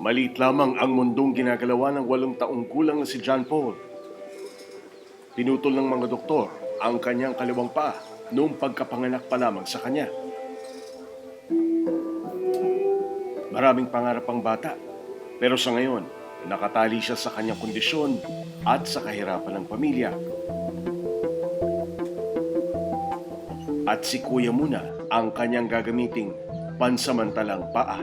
Maliit lamang ang mundong ginagalawan ng 8 taong gulang na si John Paul. Pinutol ng mga doktor ang kanyang kaliwang paa noong pagkapanganak pa lamang sa kanya. Maraming pangarap ang bata, pero sa ngayon, nakatali siya sa kanyang kondisyon at sa kahirapan ng pamilya. At si Kuya muna ang kanyang gagamiting pansamantalang paa.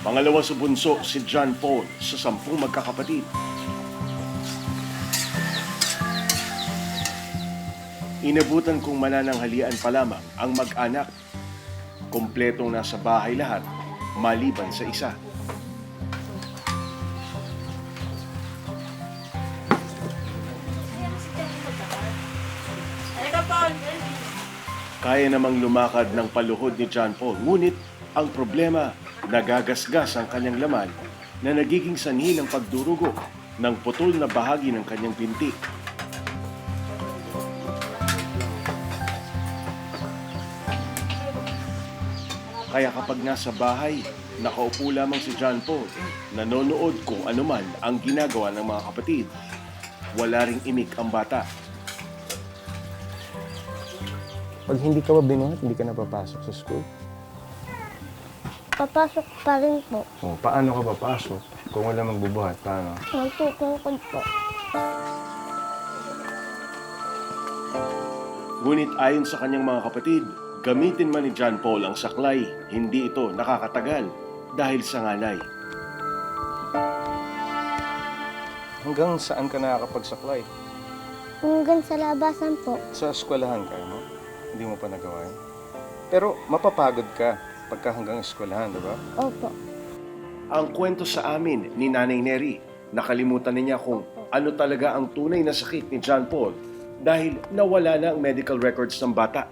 Pangalawa sa bunso si John Paul sa 10 magkakapatid. Inabutan kong manananghalian pa lamang ang mag-anak. Kompletong nasa bahay lahat, maliban sa isa. Kaya namang lumakad ng paluhod ni John Paul, ngunit ang problema, nagagasgas ang kanyang laman na nagiging sanhi ng pagdurugo ng putol na bahagi ng kanyang binti. Kaya kapag nasa bahay, nakaupo lamang si John Paul, nanonood kung anuman ang ginagawa ng mga kapatid. Wala ring imik ang bata. Pag hindi ka ba binuhat, hindi ka napapasok sa school? Papasok pa rin po. O, paano ka papasok? Kung wala magbubuhat, paano? Magtutungkod po. Ngunit ayon sa kanyang mga kapatid, gamitin man ni John Paul ang saklay, hindi ito nakakatagal dahil sa ngalay. Hanggang saan ka nakakapagsaklay? Hanggang sa labasan po. Sa eskwelahan ka, no? Hindi mo pa nagawa yun. Pero mapapagod ka pagka hanggang eskwelahan, di ba? Opo. Ang kwento sa amin ni Nanay Neri, nakalimutan niya kung ano talaga ang tunay na sakit ni John Paul dahil nawala na ang medical records ng bata.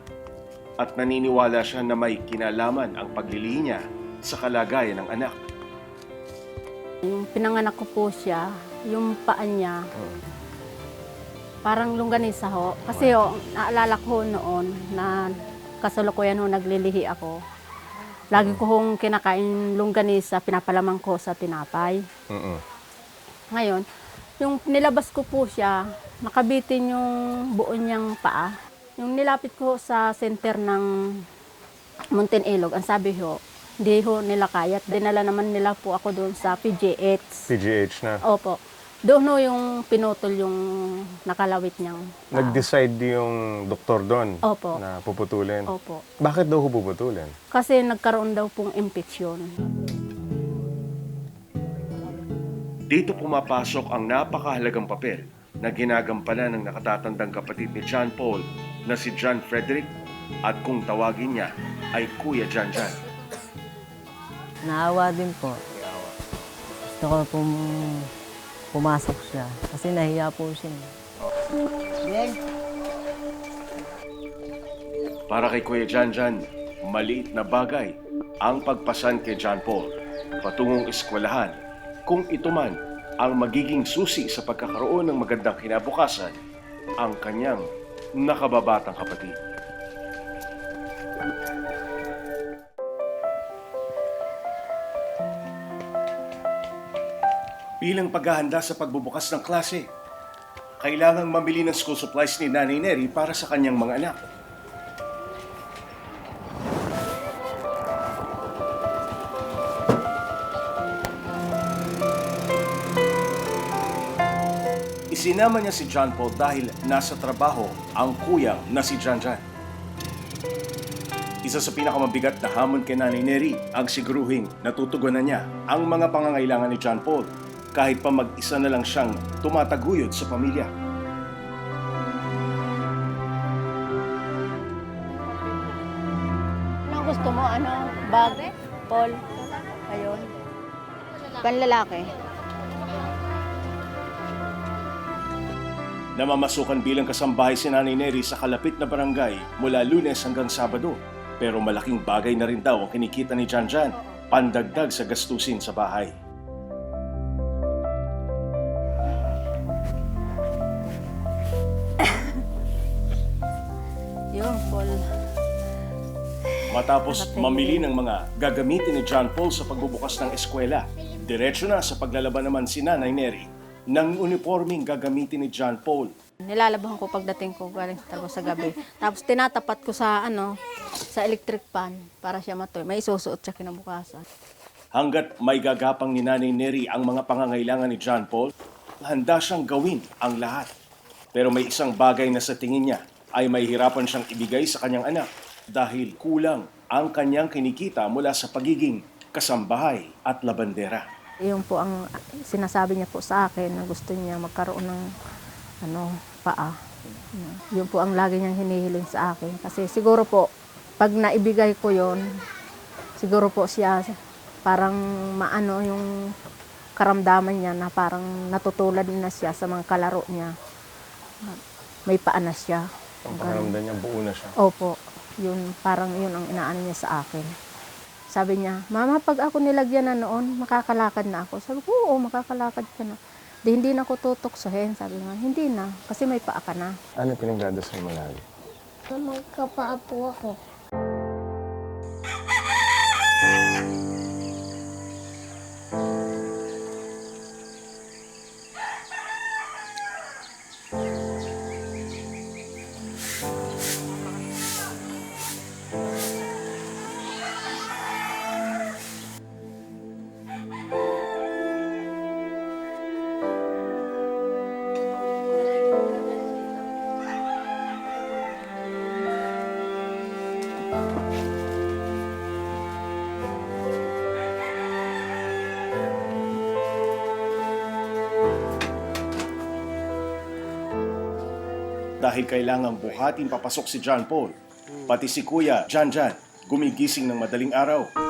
At naniniwala siya na may kinalaman ang paglilihi niya sa kalagayan ng anak. Yung pinanganak ko po siya, yung paa niya, parang longganisa ho. Kasi ho, naalala ko noon na kasalukuyan ho naglilihi ako. Lagi ko hong kinakain longganisa, pinapalamang ko sa tinapay. Ngayon, yung nilabas ko po siya, nakabitin yung buo niyang paa. Yung nilapit ko sa center ng Muntinilog, ang sabi ho, hindi ho nila kaya. Dinala naman nila po ako doon sa PGH. PGH na. Opo. Doon ho yung pinutol yung nakalawit niyang paa. Nag-decide yung doktor doon Opo. na puputulin. Opo. Bakit daw puputulin? Kasi nagkaroon daw pong infeksyon. Dito pumapasok ang napakahalagang papel na ginagampanan ng nakatatandang kapatid ni John Paul na si John Frederick at kung tawagin niya ay Kuya John John. Naawa din po. Gusto ko pong pumasok siya kasi nahiya po siya. Para kay Kuya John John, maliit na bagay ang pagpasan kay John Paul patungong eskwelahan kung ito man ang magiging susi sa pagkakaroon ng magandang kinabukasan ang kanyang nakababatang kapatid. Bilang paghahanda sa pagbubukas ng klase, kailangang mamili ng school supplies ni Nanay Neri para sa kanyang mga anak. Isinama niya si John Paul dahil nasa trabaho ang kuyang na si John John. Isa sa pinakamabigat na hamon kay Nanay Neri ang siguruhing natutugunan niya ang mga pangangailangan ni John Paul kahit pa mag-isa na lang siyang tumataguyod sa pamilya. Ano gusto mo? Ano? Bag? Paul? Ayun. Panlalaki. Namamasukan bilang kasambahay si Nanay Neri sa kalapit na barangay mula Lunes hanggang Sabado. Pero malaking bagay na rin daw ang kinikita ni Janjan, pandagdag sa gastusin sa bahay. Yun, Paul. Matapos mamili ng mga gagamitin ni John Paul sa pagbubukas ng eskwela, diretso na sa paglalaban naman si Nanay Neri ng uniforming gagamitin ni John Paul. Nilalabahan ko pagdating ko galing sa trabaho sa gabi. Tapos tinatapat ko sa sa electric pan para siya matuloy. May isusuot siya kinabukasan. Hanggat may gagapang ni Nanay Neri ang mga pangangailangan ni John Paul, handa siyang gawin ang lahat. Pero may isang bagay na sa tingin niya ay may hirapan siyang ibigay sa kanyang anak dahil kulang ang kanyang kinikita mula sa pagiging kasambahay at labandera. Yun po ang sinasabi niya po sa akin na gusto niya magkaroon ng paa. Yun po ang lagi niyang hinihiling sa akin. Kasi siguro po, pag naibigay ko yon, siguro po siya parang maano yung karamdaman niya na parang natutulad na siya sa mga kalaro niya. May paa na siya. Ang pakiramdam niya, buo na siya. Opo, yun, parang yun ang inaano niya sa akin. Sabi niya, Mama, pag ako nilagyan na noon, makakalakad na ako. Sabi ko, oo, makakalakad ka na. Di, hindi na ako tutoksohin. Sabi niya, hindi na, kasi may paa ka na. Ano pinagdadasal mo lagi? Magkapaa po ako. Dahil kailangang buhatin papasok si John Paul, pati si Kuya Janjan gumigising ng madaling araw.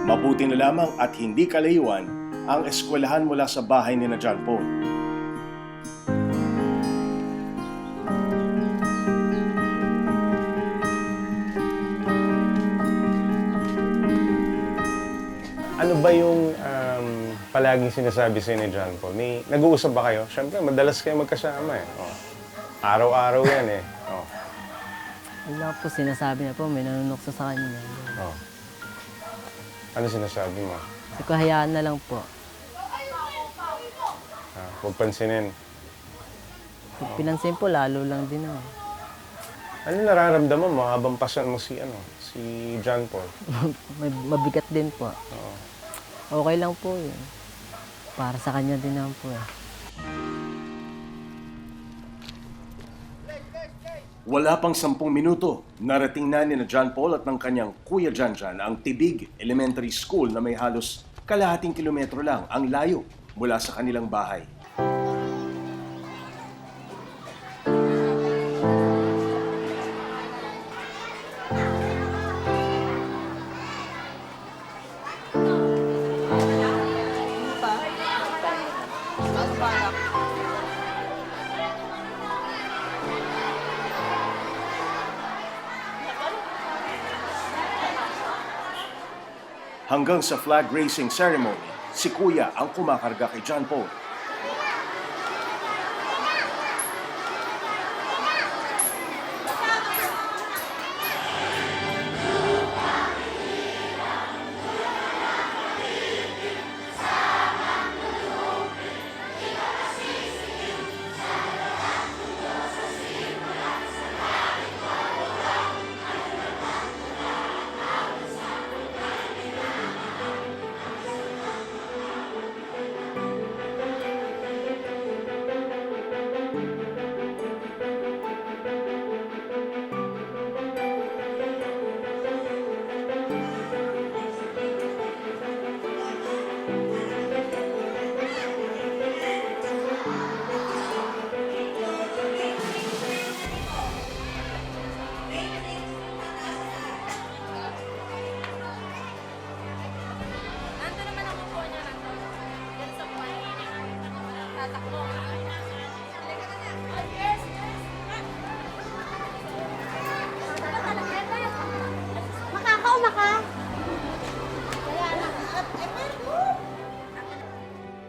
Mabuti na lamang at hindi kalayuan ang eskwelahan mula sa bahay ni na John Paul. Ano ba yung palaging sinasabi sa'yo ni John Paul? Nag-uusap ba kayo? Siyempre, madalas kayo magkasama eh. Oh. Araw-araw yan eh. Oh. Wala po, sinasabi niya po, may nanunokso sa kanya. Oh. Ano sinasabi mo? Kasi ko hayaan na lang po. Huwag pansinin. Pag pinansin po, lalo lang din ako. Ano nararamdaman mo habang pasan mo si John Paul? May mabigat din po. Oo. Okay lang po yun. Para sa kanya din naman po eh. Wala pang 10 minuto, narating na ni na John Paul at ng kanyang Kuya Janjan ang Tibig Elementary School na may halos kalahating kilometro lang ang layo mula sa kanilang bahay. Hanggang sa flag raising ceremony, si Kuya ang kumakarga kay John Paul.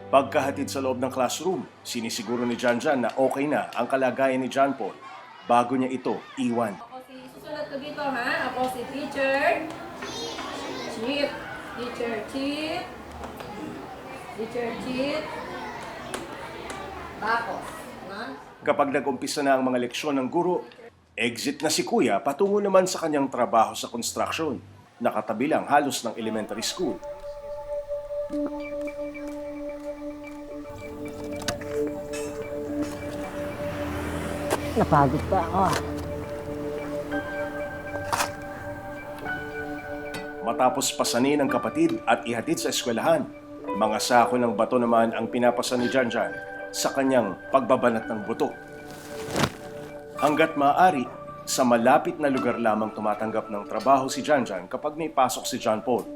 Pagkahatid sa loob ng classroom, sinisiguro ni Janjan na okay na ang kalagayan ni John Paul bago niya ito iwan. Ako si, susunod ko dito ha. Ako si teacher. Cheat. Teacher, cheat. Teacher, cheat. Tapos, na? Kapag nag-umpisa na ang mga leksyon ng guro, exit na si Kuya patungo naman sa kanyang trabaho sa construction. Nakatabi lang halos ng elementary school. Napagod pa ako. Matapos pasanin ng kapatid at ihatid sa eskwelahan, mga sako ng bato naman ang pinapasa ni Janjan sa kanyang pagbabanat ng buto. Hanggat maaari, sa malapit na lugar lamang tumatanggap ng trabaho si Janjan kapag may pasok si John Paul.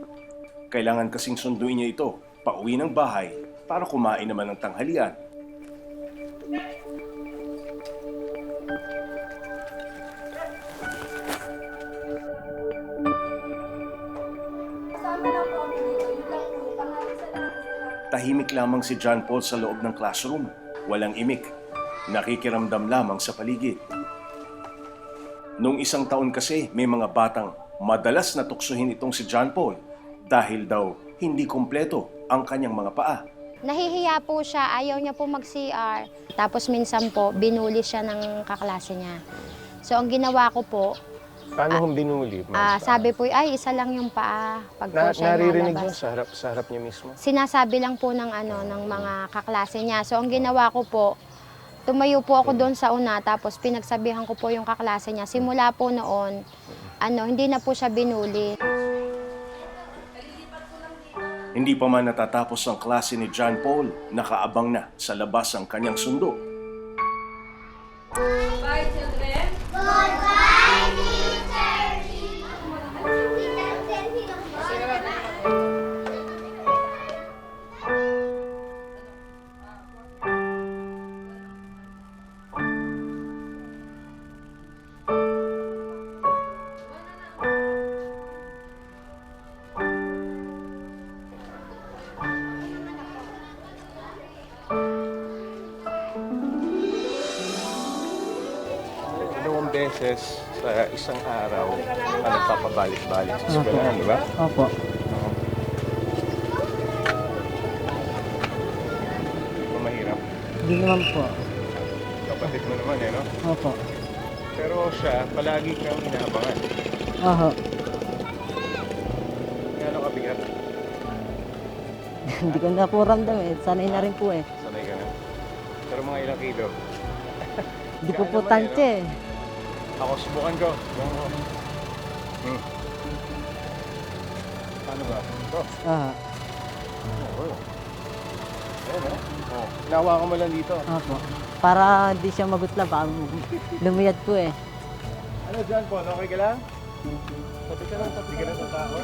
Kailangan kasing sunduin niya ito pauwi ng bahay para kumain naman ng tanghalian. Tahimik lamang si John Paul sa loob ng classroom. Walang imik. Nakikiramdam lamang sa paligid. Nung isang taon kasi, may mga batang madalas na tuksuhin itong si John Paul dahil daw hindi kumpleto ang kanyang mga paa. Nahihiya po siya, ayaw niya po mag-CR. Tapos minsan po, binuli siya ng kaklase niya. So ang ginawa ko po, Paano kung binuli? Mas, sabi po, ay isa lang yung paa pag po siya naririnig mo nalabas. sa harap niya mismo? Sinasabi lang po ng ng mga kaklase niya. So ang ginawa ko po, tumayo po ako doon sa una, tapos pinagsabihan ko po yung kaklase niya. Simula po noon, hindi na po siya binuli. Hindi pa man natatapos ang klase ni John Paul, nakaabang na sa labas ang kanyang sundo. Bye, children. Dalawang beses sa isang araw ka nagpapabalik-balik sa eskwelahan, di ba? Opo. Di ba mahirap? Hindi naman po. Kapatid mo naman no? Opo. Pero siya, palagi kang inaabangan. Oho. Gano'ng kabigat? Hindi ko na po ramdam eh. Sanay na rin po eh. Sanay ka na. Pero mga ilang kilo. Hindi ko po Kaya naman tansya eh. Ako, subukan ko. Paano ba? Ito. Aha. Oo. Ayan, oh. Nahawakan mo lang dito. Opo. Para hindi siya magutla baka lumiyad po eh. Ano dyan po? Okay ka lang? Tabi ka lang, tabi ka lang sa tao.